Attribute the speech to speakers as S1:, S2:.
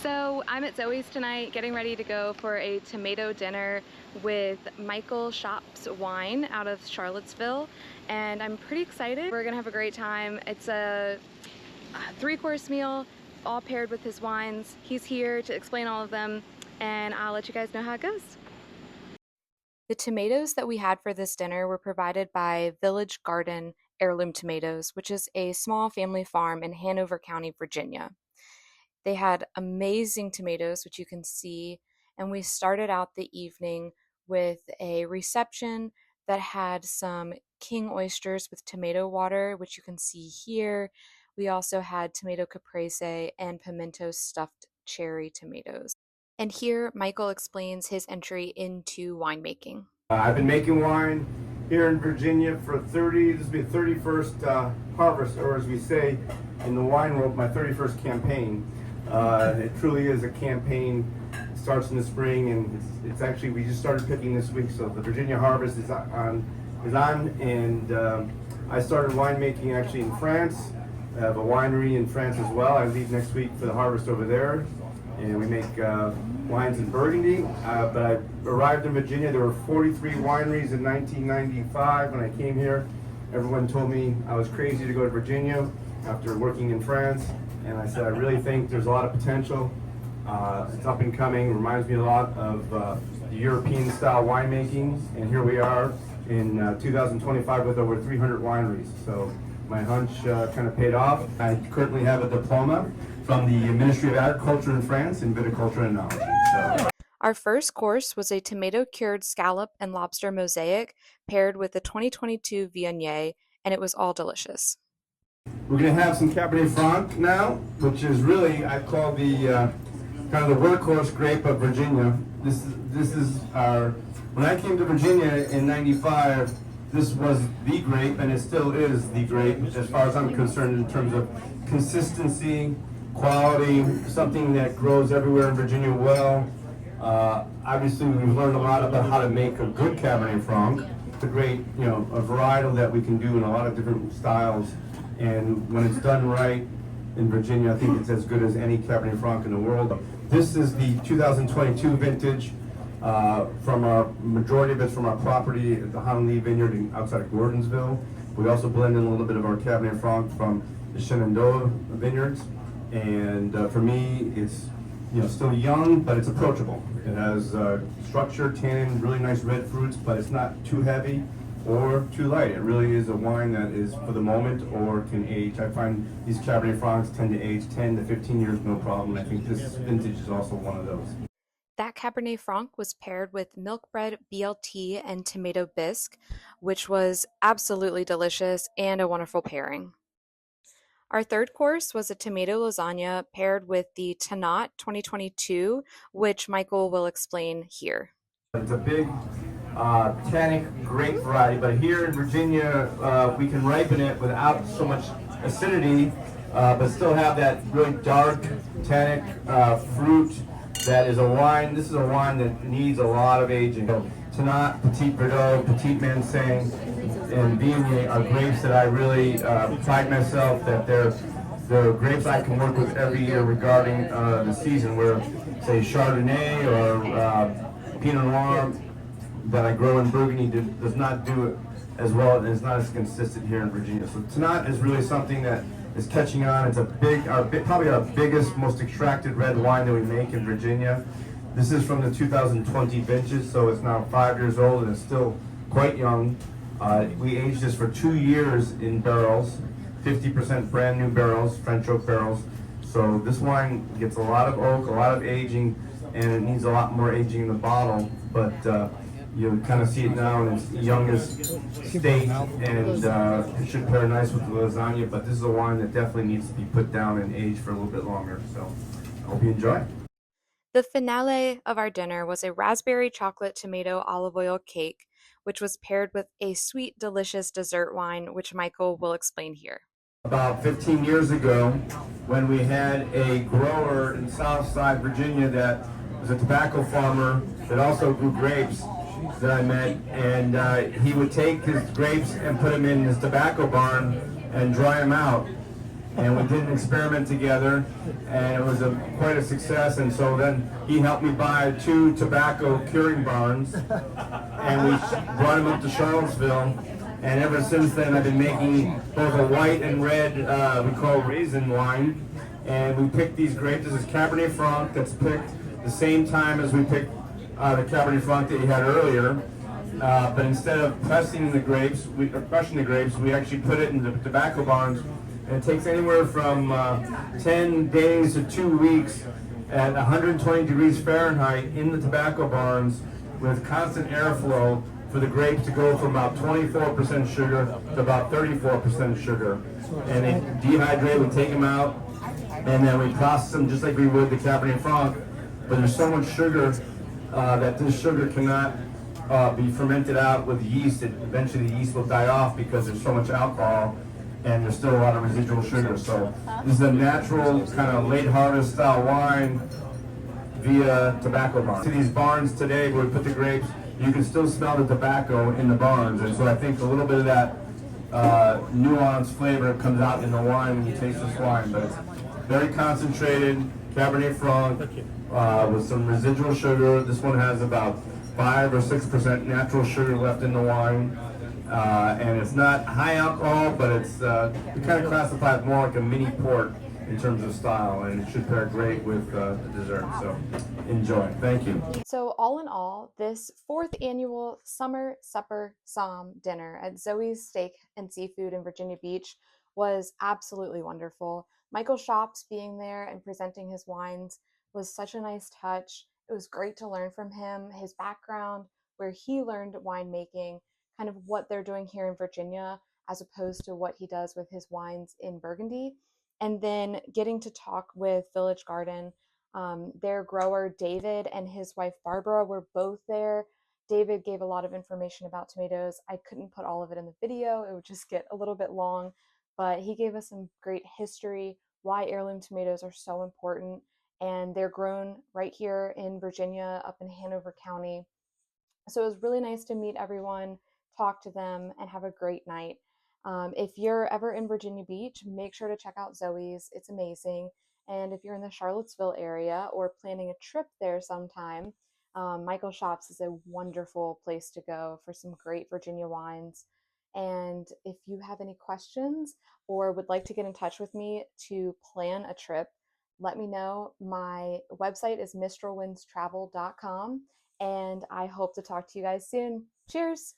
S1: So I'm at Zoe's tonight getting ready to go for a tomato dinner with Michael Shop's Wine out of Charlottesville, and I'm pretty excited. We're gonna have a great time. It's a three-course meal, all paired with his wines. He's here to explain all of them, and I'll let you guys know how it goes. The tomatoes that we had for this dinner were provided by Village Garden Heirloom Tomatoes, which is a small family farm in Hanover County, Virginia. They had amazing tomatoes, which you can see, and we started out the evening with a reception that had some king oysters with tomato water, which you can see here. We also had tomato caprese and pimento stuffed cherry tomatoes. And here, Michael explains his entry into winemaking.
S2: I've been making wine here in Virginia for this will be the 31st harvest, or as we say in the wine world, my 31st campaign. It truly is a campaign. It starts in the spring, and it's actually, we just started picking this week, so the Virginia harvest is on, and I started winemaking actually in France. I have a winery in France as well. I leave next week for the harvest over there, and we make wines in Burgundy. But I arrived in Virginia. There were 43 wineries in 1995 when I came here. Everyone told me I was crazy to go to Virginia after working in France. And I said, I really think there's a lot of potential. It's up and coming, reminds me a lot of the European style winemaking. And here we are in 2025 with over 300 wineries. So my hunch kind of paid off. I currently have a diploma from the Ministry of Agriculture in France in viticulture and enology.
S1: Our first course was a tomato-cured scallop and lobster mosaic paired with the 2022 Viognier, and it was all delicious.
S2: We're going to have some Cabernet Franc now, which is really, I call the kind of the workhorse grape of Virginia. This is our, when I came to Virginia in '95, this was the grape, and it still is the grape as far as I'm concerned in terms of consistency, quality, something that grows everywhere in Virginia well. Obviously, we've learned a lot about how to make a good Cabernet Franc. It's a great, a varietal that we can do in a lot of different styles. And when it's done right in Virginia, I think it's as good as any Cabernet Franc in the world. This is the 2022 vintage from our, majority of it's from our property at the Honolulu Vineyard outside of Gordonsville. We also blend in a little bit of our Cabernet Franc from the Shenandoah Vineyards. And for me, it's still young, but it's approachable. It has structure, tannin, really nice red fruits, but it's not too heavy or too light. It really is a wine that is for the moment or can age. I find these Cabernet Francs tend to age 10 to 15 years, no problem. I think this vintage is also one of those.
S1: That Cabernet Franc was paired with milk bread, BLT, and tomato bisque, which was absolutely delicious and a wonderful pairing. Our third course was a tomato lasagna paired with the Tannat 2022, which Michael will explain here.
S2: It's a big tannic grape variety, but here in Virginia we can ripen it without so much acidity, but still have that really dark tannic fruit that is a wine. This is a wine that needs a lot of aging. Tannat, Petit Verdot, Petit Manseng, and Viognier are grapes that I really pride myself that they're grapes I can work with every year regarding the season, where say Chardonnay or Pinot Noir that I grow in Burgundy does not do it as well and is not as consistent here in Virginia. So Tannat is really something that is catching on. It's probably our biggest, most extracted red wine that we make in Virginia. This is from the 2020 vintage, so it's now 5 years old and it's still quite young. We aged this for 2 years in barrels, 50% brand new barrels, French oak barrels. So this wine gets a lot of oak, a lot of aging, and it needs a lot more aging in the bottle, but you kind of see it now in its youngest state, and it should pair nice with the lasagna, but this is a wine that definitely needs to be put down and aged for a little bit longer, so I hope you enjoy.
S1: The finale of our dinner was a raspberry chocolate tomato olive oil cake, which was paired with a sweet, delicious dessert wine, which Michael will explain here.
S2: About 15 years ago, when we had a grower in Southside Virginia that was a tobacco farmer that also grew grapes that I met, and he would take his grapes and put them in his tobacco barn and dry them out. and we did an experiment together, and it was quite a success. And so then he helped me buy 2 tobacco curing barns, and we brought him up to Charlottesville. And ever since then, I've been making both a white and red, we call raisin wine. And we picked these grapes. This is Cabernet Franc that's picked the same time as we picked the Cabernet Franc that you had earlier. But instead of pressing the grapes, or crushing the grapes, we actually put it in the tobacco barns. And it takes anywhere from 10 days to 2 weeks at 120 degrees Fahrenheit in the tobacco barns with constant airflow for the grapes to go from about 24% sugar to about 34% sugar. And they dehydrate, we take them out, and then we process them just like we would the Cabernet Franc. But there's so much sugar that this sugar cannot be fermented out with yeast. Eventually the yeast will die off because there's so much alcohol and there's still a lot of residual sugar. So this is a natural kind of late harvest style wine via tobacco barns. See these barns today where we put the grapes, you can still smell the tobacco in the barns. And so I think a little bit of that nuanced flavor comes out in the wine when you taste this wine. But it's very concentrated Cabernet Franc with some residual sugar. This one has about 5 or 6% natural sugar left in the wine. And it's not high alcohol, but it's we kind of classify it more like a mini port in terms of style, and it should pair great with the dessert. So enjoy. Thank you.
S1: So all in all, this 4th annual Summer Supper Somm dinner at Zoe's Steak and Seafood in Virginia Beach was absolutely wonderful. Michael Shops being there and presenting his wines was such a nice touch. It was great to learn from him, his background, where he learned winemaking, kind of what they're doing here in Virginia, as opposed to what he does with his wines in Burgundy. And then getting to talk with Village Garden. Their grower, David, and his wife, Barbara, were both there. David gave a lot of information about tomatoes. I couldn't put all of it in the video. It would just get a little bit long, but he gave us some great history, why heirloom tomatoes are so important. And they're grown right here in Virginia, up in Hanover County. So it was really nice to meet everyone, talk to them, and have a great night. If you're ever in Virginia Beach, make sure to check out Zoe's. It's amazing. And if you're in the Charlottesville area or planning a trip there sometime, Michael Shops is a wonderful place to go for some great Virginia wines. And if you have any questions or would like to get in touch with me to plan a trip, let me know. My website is mistralwindstravel.com, and I hope to talk to you guys soon. Cheers!